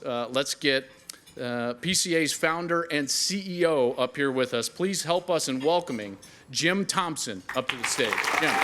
let's get PCA's founder and CEO up here with us. Please help us in welcoming Jim Thompson up to the stage. Jim.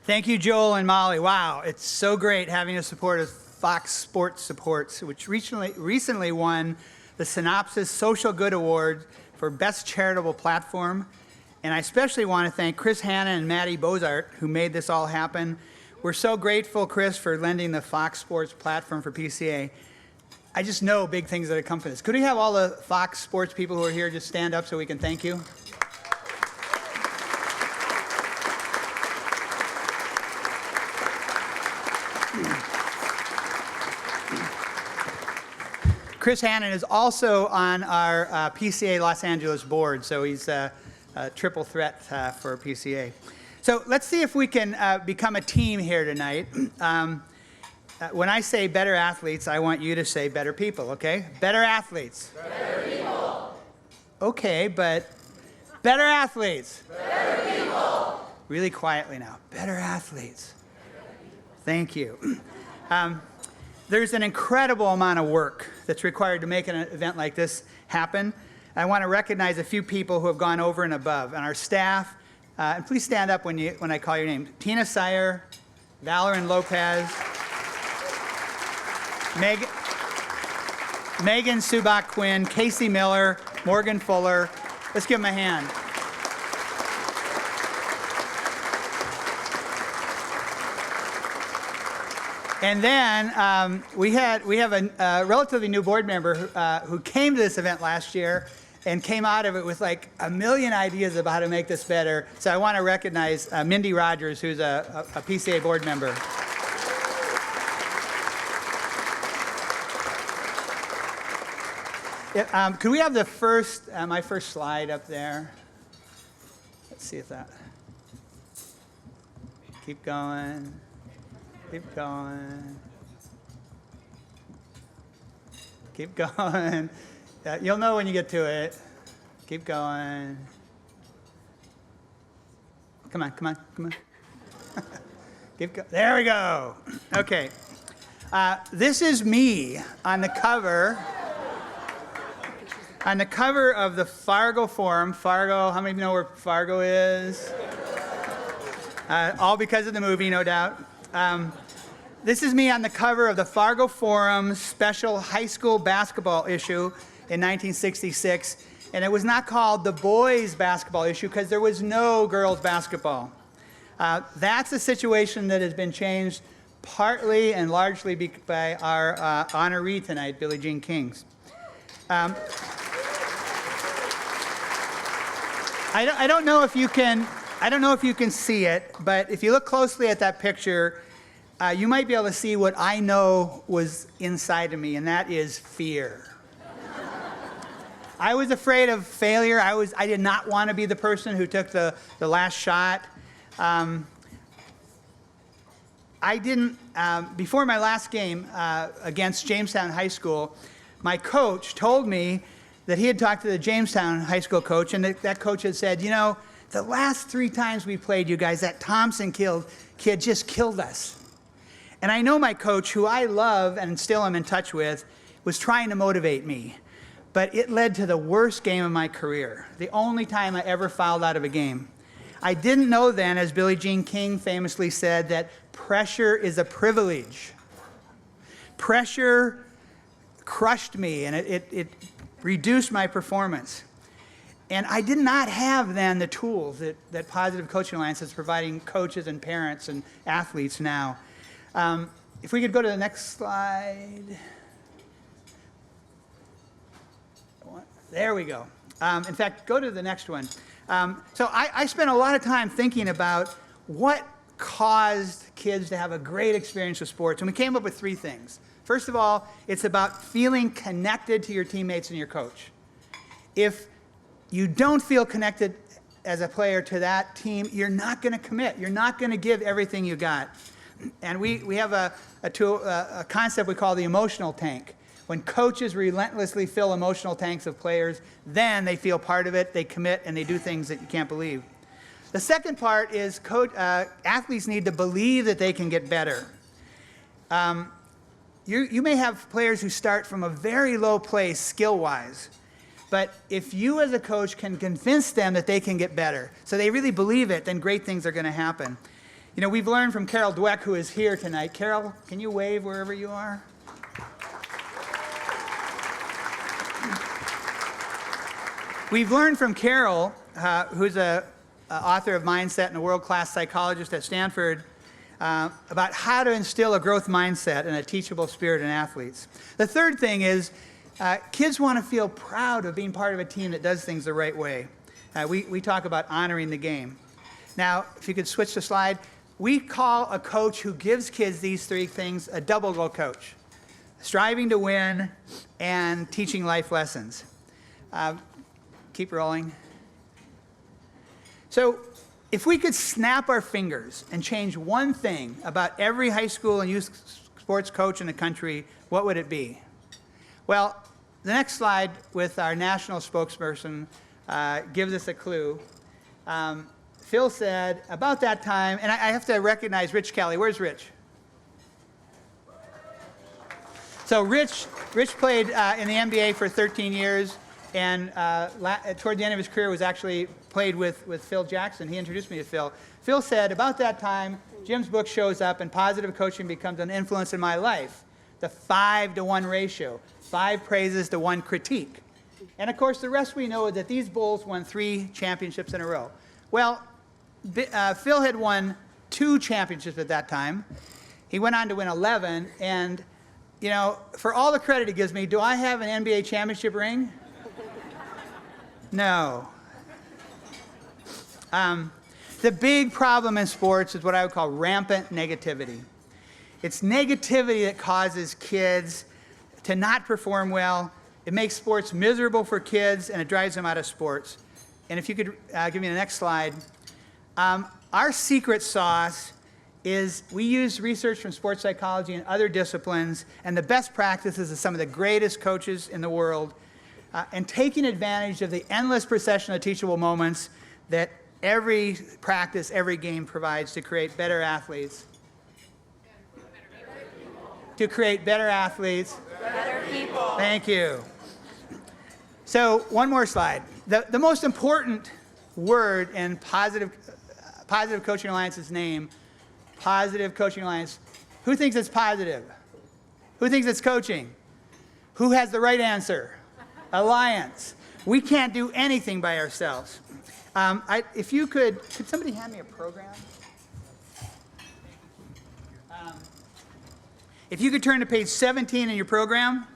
Thank you, Joel and Molly. Wow, it's so great having the support of Fox Sports Supports, which recently won the Synopsis Social Good Award for Best Charitable Platform. And I especially want to thank Chris Hanna and Maddie Bozart, who made this all happen. We're so grateful, Chris, for lending the Fox Sports platform for PCA. I just know big things that have come from this. Could we have all the Fox Sports people who are here just stand up so we can thank you? Chris Hannon is also on our PCA Los Angeles board, so he's a triple threat for PCA. So let's see if we can become a team here tonight. When I say better athletes, I want you to say better people, okay? Better athletes. Better people. Okay, but better athletes. Better people. Really quietly now. Better athletes. Thank you. There's an incredible amount of work that's required to make an event like this happen. I want to recognize a few people who have gone over and above. And our staff, and please stand up when I call your name. Tina Sire, Valoran Lopez, Megan Subak Quinn, Casey Miller, Morgan Fuller. Let's give them a hand. And then we have a relatively new board member who came to this event last year and came out of it with like a million ideas about how to make this better. So I want to recognize Mindy Rodgers, who's a PCA board member. Could we have the first, my first slide up there? Let's see if that. Keep going. Keep going. Keep going. You'll know when you get to it. Keep going. Come on, come on, come on. Keep going. There we go. Okay. This is me on the cover. On the cover of the Fargo Forum. Fargo, how many of you know where Fargo is? All because of the movie, no doubt. This is me on the cover of the Fargo Forum special high school basketball issue in 1966. And it was not called the boys basketball issue because there was no girls basketball. That's a situation that has been changed partly and largely by our honoree tonight, Billie Jean King. I don't know if you can see it, but if you look closely at that picture, you might be able to see what I know was inside of me, and that is fear. I was afraid of failure. I did not want to be the person who took the last shot. Before my last game against Jamestown High School, my coach told me that he had talked to the Jamestown High School coach, and that coach had said, you know, the last 3 times we played you guys, that Thompson kid just killed us. And I know my coach, who I love and still am in touch with, was trying to motivate me. But it led to the worst game of my career, the only time I ever fouled out of a game. I didn't know then, as Billie Jean King famously said, that pressure is a privilege. Pressure crushed me, and it reduced my performance. And I did not have then the tools that Positive Coaching Alliance is providing coaches and parents and athletes now. If we could go to the next slide. There we go. In fact, go to the next one. So I spent a lot of time thinking about what caused kids to have a great experience with sports, and we came up with 3 things. First of all, it's about feeling connected to your teammates and your coach. If you don't feel connected as a player to that team, you're not going to commit. You're not going to give everything you got. And we have a concept we call the emotional tank. When coaches relentlessly fill emotional tanks of players, then they feel part of it, they commit, and they do things that you can't believe. The second part is athletes need to believe that they can get better. You may have players who start from a very low place skill-wise, but if you as a coach can convince them that they can get better, so they really believe it, then great things are going to happen. You know, we've learned from Carol Dweck, who is here tonight. Carol, can you wave wherever you are? We've learned from Carol, who's an author of Mindset and a world-class psychologist at Stanford, about how to instill a growth mindset and a teachable spirit in athletes. The third thing is kids want to feel proud of being part of a team that does things the right way. We talk about honoring the game. Now, if you could switch the slide, we call a coach who gives kids these three things a double goal coach: striving to win and teaching life lessons. Keep rolling. So if we could snap our fingers and change one thing about every high school and youth sports coach in the country, what would it be? Well, the next slide with our national spokesperson gives us a clue. Phil said, about that time, and I have to recognize Rich Kelly. Where's Rich? So Rich played in the NBA for 13 years, and toward the end of his career was actually played with Phil Jackson. He introduced me to Phil. Phil said, about that time, Jim's book shows up and positive coaching becomes an influence in my life. The 5-to-1 ratio, 5 praises to 1 critique. And of course, the rest we know is that these Bulls won 3 championships in a row. Well, Phil had won 2 championships at that time. He went on to win 11, and you know, for all the credit he gives me, do I have an NBA championship ring? No. The big problem in sports is what I would call rampant negativity. It's negativity that causes kids to not perform well. It makes sports miserable for kids, and it drives them out of sports. And if you could give me the next slide. Our secret sauce is we use research from sports psychology and other disciplines and the best practices of some of the greatest coaches in the world, and taking advantage of the endless procession of teachable moments that every practice, every game provides to create better athletes. To create better athletes. Better people. Thank you. So one more slide. The most important word in Positive Coaching Alliance's name, Positive Coaching Alliance. Who thinks it's positive? Who thinks it's coaching? Who has the right answer? Alliance. We can't do anything by ourselves. If you could somebody hand me a program? If you could turn to page 17 in your program.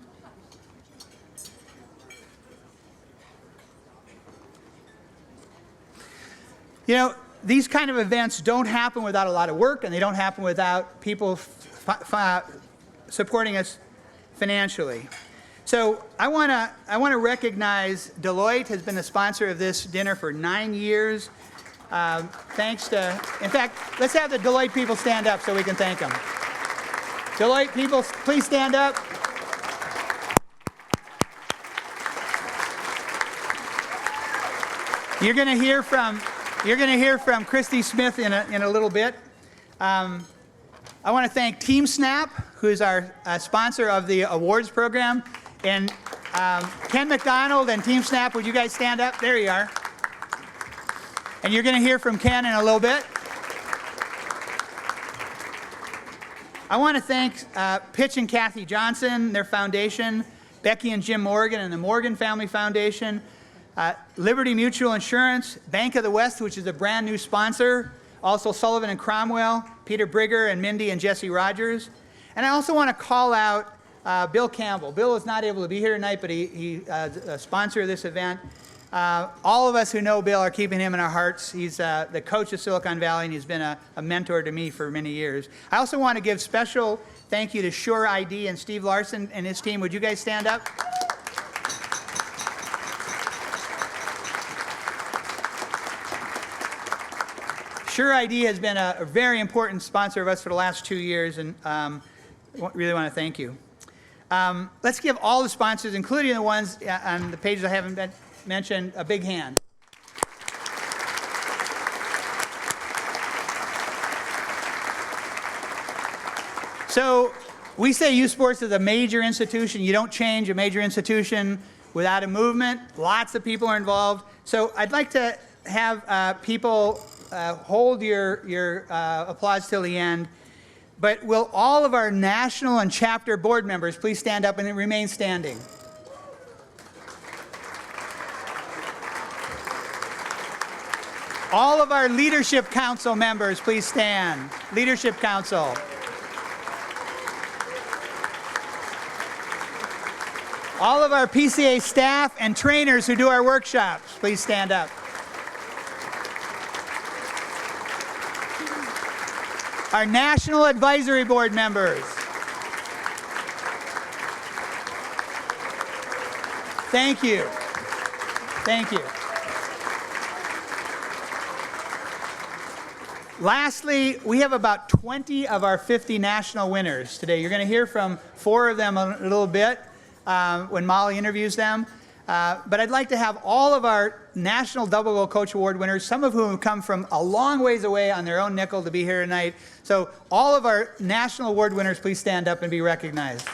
You know, these kind of events don't happen without a lot of work, and they don't happen without people supporting us financially. So I want to recognize Deloitte has been the sponsor of this dinner for 9 years. Thanks to, in fact, let's have the Deloitte people stand up so we can thank them. Deloitte people, please stand up. You're going to hear from Christy Smith in a little bit. I want to thank Team Snap, who's our sponsor of the awards program. And Ken McDonald and Team Snap, would you guys stand up? There you are. And you're going to hear from Ken in a little bit. I want to thank Pitch and Kathy Johnson, their foundation, Becky and Jim Morgan and the Morgan Family Foundation, Liberty Mutual Insurance, Bank of the West, which is a brand new sponsor, also Sullivan and Cromwell, Peter Brigger and Mindy and Jesse Rodgers. And I also want to call out Bill Campbell. Bill is not able to be here tonight, but he's a sponsor of this event. All of us who know Bill are keeping him in our hearts. He's the coach of Silicon Valley, and he's been a mentor to me for many years. I also want to give special thank you to Sure ID and Steve Larson and his team. Would you guys stand up? Sure ID has been a very important sponsor of us for the last 2 years, and really want to thank you. Let's give all the sponsors, including the ones on the pages I haven't mentioned, a big hand. So we say youth sports is a major institution. You don't change a major institution without a movement. Lots of people are involved. So I'd like to have people hold your applause till the end. But will all of our national and chapter board members please stand up and remain standing? All of our Leadership Council members, please stand. Leadership Council. All of our PCA staff and trainers who do our workshops, please stand up. Our National Advisory Board members. Thank you. Thank you. Lastly, we have about 20 of our 50 national winners today. You're going to hear from 4 of them a little bit when Molly interviews them. But I'd like to have all of our National Double Goal Coach Award winners, some of whom have come from a long ways away on their own nickel to be here tonight. So all of our national award winners, please stand up and be recognized.